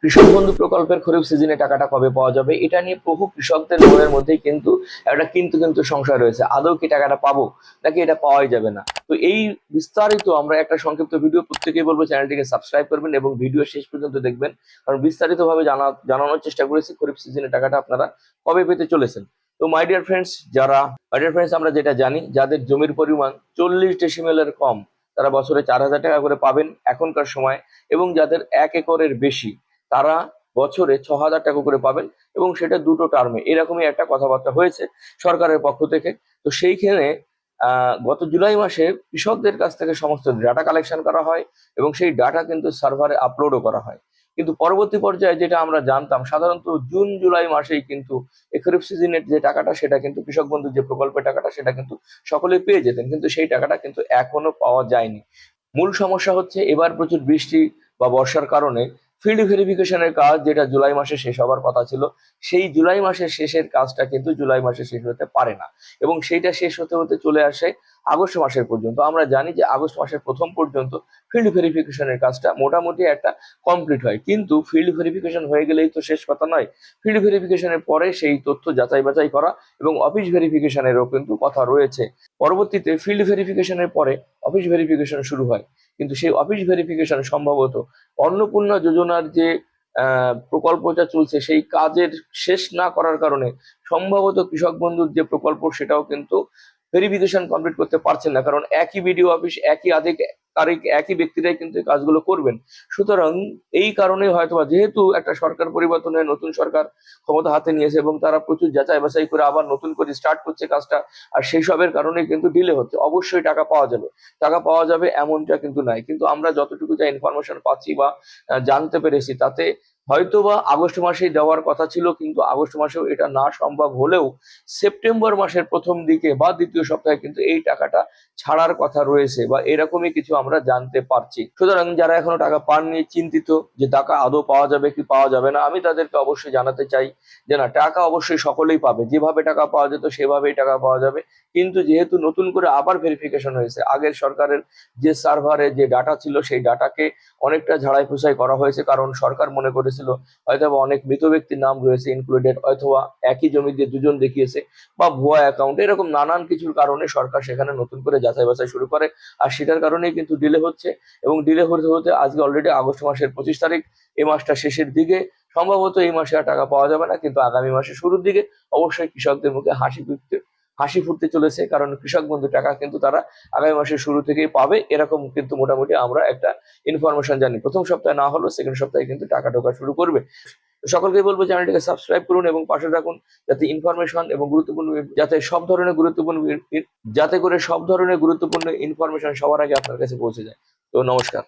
কৃষক বন্ধু প্রকল্পের খরিফ সিজনে টাকাটা কবে পাওয়া যাবে এটা নিয়ে বহু কৃষকদের মনের মধ্যেই কিন্তু একটা কিন্তু সংশয় রয়েছে, আদৌ কি টাকাটা পাবো নাকি এটা পাওয়াই যাবে না। তো এই বিস্তারিত আমরা একটা সংক্ষিপ্ত ভিডিও, প্রত্যেকেই বলবো চ্যানেলটিকে সাবস্ক্রাইব করবেন এবং ভিডিও শেষ পর্যন্ত দেখবেন, কারণ বিস্তারিত ভাবে জানানোর চেষ্টা করেছি খরিফ সিজনে টাকাটা আপনারা কবে পেতে চলেছেন। তো মাই ডিয়ার ফ্রেন্ডস, আমরা যেটা জানি, যাদের জমির পরিমাণ 40 ডেসিমেলের কম তারা বছরে 4,000 টাকা করে পাবেন এখনকার সময়, এবং যাদের 1 একরের বেশি তারা বছরে 6,000 টাকা করে পাবেন, এবং সেটা দুটো টার্মে। এরকমই একটা কথাবার্তা হয়েছে সরকারের পক্ষ থেকে। তো সেইখানে গত জুলাই মাসে কৃষকদের কাছ থেকে সমস্ত ডাটা কালেকশন করা হয় এবং সেই ডাটা কিন্তু সার্ভারে আপলোডও করা হয়। কিন্তু পরবর্তী পর্যায়ে যেটা আমরা জানতাম, সাধারণত জুন জুলাই মাসেই কিন্তু এই খরিফ সিজনের যে টাকাটা, সেটা কিন্তু কৃষক বন্ধু যে প্রকল্পের টাকাটা, সেটা কিন্তু সকলেই পেয়ে যেতেন, কিন্তু সেই টাকাটা কিন্তু এখনো পাওয়া যায়নি। মূল সমস্যা হচ্ছে এবার প্রচুর বৃষ্টি বা বর্ষার কারণে ফিল্ড ভেরিফিকেশনের কাজ, যেটা জুলাই মাসে শেষ হবার কথা ছিল, সেই জুলাই মাসের শেষের কাজটা কিন্তু জুলাই মাসে শেষ হতে পারে না, এবং সেইটা শেষ হতে হতে চলে আসে আগস্ট মাসের পর্যন্ত। আমরা জানি যে আগস্ট মাসের প্রথম পর্যন্ত ফিল্ড ভেরিফিকেশনের কাজটা মোটামুটি একটা কমপ্লিট হয়, কিন্তু ফিল্ড ভেরিফিকেশন হয়ে গেলেই তো শেষ কথা নয়। ফিল্ড ভেরিফিকেশনের পরে সেই তথ্য যাচাই বাছাই করা এবং অফিস ভেরিফিকেশনেরও কিন্তু কথা রয়েছে। পরবর্তীতে ফিল্ড ভেরিফিকেশনের পরে অফিস ভেরিফিকেশন শুরু হয়, কিন্তু সেই অফিস ভেরিফিকেশন সম্ভবত অন্নপূর্ণা যোজনার যে প্রকল্পটা চলছে সেই কাজের শেষ না করার কারণে সম্ভবত কৃষক বন্ধুর যে প্রকল্প সেটাও কিন্তু ভেরিফিকেশন কমপ্লিট করতে পারছেন না, কারণ একই বিডিও অফিস, একই আধিকারিক, একই ব্যক্তিরাই কিন্তু এই কাজগুলো করবেন। সুতরাং এই কারণে হয়তোবা, যেহেতু একটা সরকার পরিবর্তন হয়ে নতুন সরকার ক্ষমতা হাতে নিয়েছে এবং তারা প্রচুর যাচাই বাছাই করে আবার নতুন করে স্টার্ট করছে কাজটা, আর সেই সবের কারণে কিন্তু ডিলে হচ্ছে। অবশ্যই টাকা পাওয়া যাবে, টাকা পাওয়া যাবে এমনটা কিন্তু নাই, কিন্তু আমরা যতটুকু যা ইনফরমেশন পাচ্ছি বা জানতে পেরেছি, তাতে হয়তোবা আগস্ট মাসেই দেওয়ার কথা ছিল, কিন্তু আগস্ট মাসেও এটা না সম্ভব হলেও সেপ্টেম্বর মাসের প্রথম দিকে বা দ্বিতীয় সপ্তাহে কিন্তু এই টাকাটা ছাড়ার কথা রয়েছে, বা এরকমই কিছু আমরা জানতে পারছি। সুতরাং যারা এখনো টাকা পাননি, চিন্তিত যে টাকা আদৌ পাওয়া যাবে কি পাওয়া যাবে না, আমি তাদেরকে অবশ্যই জানাতে চাই যে না, টাকা অবশ্যই সকলেই পাবে, যেভাবে টাকা পাওয়া যেত সেভাবেই টাকা পাওয়া যাবে। কিন্তু যেহেতু নতুন করে আবার ভেরিফিকেশন হয়েছে, আগের সরকারের যে সার্ভারে যে ডাটা ছিল সেই ডাটাকে অনেকটা ঝাড়াই পোছাই করা হয়েছে, কারণ সরকার মনে করেছিল হয়তো অনেক মৃত ব্যক্তির নাম রয়েছে ইনক্লুডেড, অথবা একই জমিতে দুজন দেখিয়েছে, বা ভুয়া অ্যাকাউন্ট, এরকম নানান কিছুর কারণে সরকার সেখানে নতুন করে যাচাই বাছাই শুরু করে। আর সেটার কারণেই কিন্তু ডিলে হচ্ছে, এবং ডিলে হতে হতে আজকে অলরেডি আগস্ট মাসের 25 তারিখ। এই মাসটা শেষের দিকে, সম্ভবত এই মাসে আর টাকা পাওয়া যাবে না, কিন্তু আগামী মাসের শুরুর দিকে অবশ্যই কৃষকদের মুখে হাসি ফুটতে চলেছে, কারণ কৃষক বন্ধু টাকা কিন্তু তারা আগামী মাসের শুরু থেকেই পাবে, এরকম কিন্তু মোটামুটি আমরা একটা ইনফরমেশন জানি। প্রথম সপ্তাহে না হলেও সেকেন্ড সপ্তাহে কিন্তু টাকা ঢোকা শুরু করবে। তো সকলকে বলবো চ্যানেলটিকে সাবস্ক্রাইব করুন এবং পাশে রাখুন, যাতে ইনফরমেশন এবং গুরুত্বপূর্ণ, যাতে করে সব ধরনের গুরুত্বপূর্ণ ইনফরমেশন সবার আগে আপনার কাছে পৌঁছে যায়। তো নমস্কার।